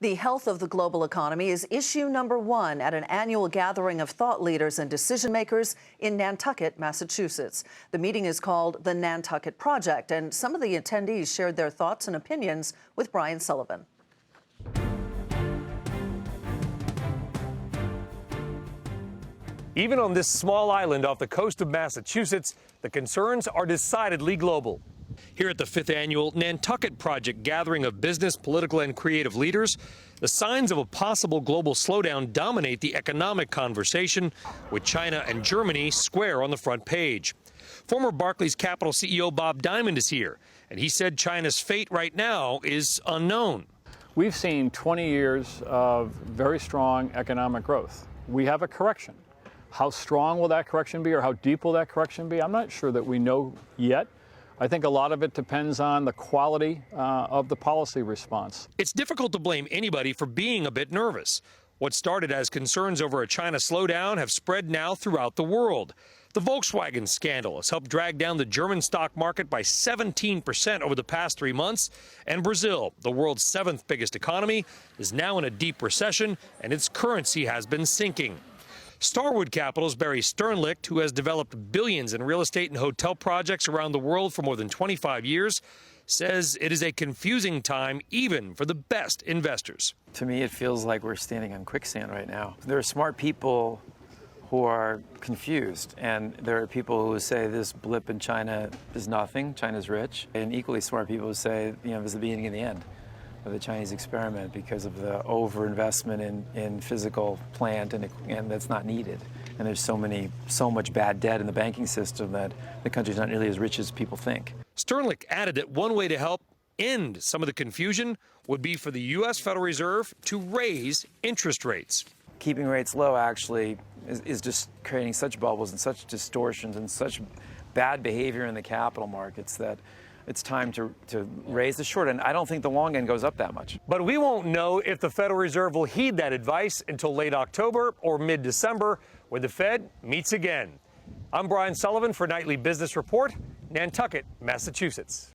The health of the global economy is issue number one at an annual gathering of thought leaders and decision makers in Nantucket, Massachusetts. The meeting is called the Nantucket Project, and some of the attendees shared their thoughts and opinions with Brian Sullivan. Even on this small island off the coast of Massachusetts, the concerns are decidedly global. Here at the 5th annual Nantucket Project gathering of business, political, and creative leaders, the signs of a possible global slowdown dominate the economic conversation, with China and Germany square on the front page. Former Barclays Capital CEO Bob Diamond is here, and he said China's fate right now is unknown. We've seen 20 years of very strong economic growth. We have a correction. How strong will that correction be, or how deep will that correction be? I'm not sure that we know yet. I think a lot of it depends on the quality of the policy response. It's difficult to blame anybody for being a bit nervous. What started as concerns over a China slowdown have spread now throughout the world. The Volkswagen scandal has helped drag down the German stock market by 17% over the past 3 months. And Brazil, the world's 7th biggest economy, is now in a deep recession, and its currency has been sinking. Starwood Capital's Barry Sternlicht, who has developed billions in real estate and hotel projects around the world for more than 25 years, says it is a confusing time even for the best investors. To me, it feels like we're standing on quicksand right now. There are smart people who are confused, and there are people who say this blip in China is nothing, China's rich, and equally smart people who say, this is the beginning of the end of the Chinese experiment because of the overinvestment in physical plant and that's not needed. And there's so much bad debt in the banking system that the country's not nearly as rich as people think. Sternlicht added that one way to help end some of the confusion would be for the U.S. Federal Reserve to raise interest rates. Keeping rates low actually is just creating such bubbles and such distortions and such bad behavior in the capital markets that it's time to raise the short end. I don't think the long end goes up that much. But we won't know if the Federal Reserve will heed that advice until late October or mid-December, when the Fed meets again. I'm Brian Sullivan for Nightly Business Report, Nantucket, Massachusetts.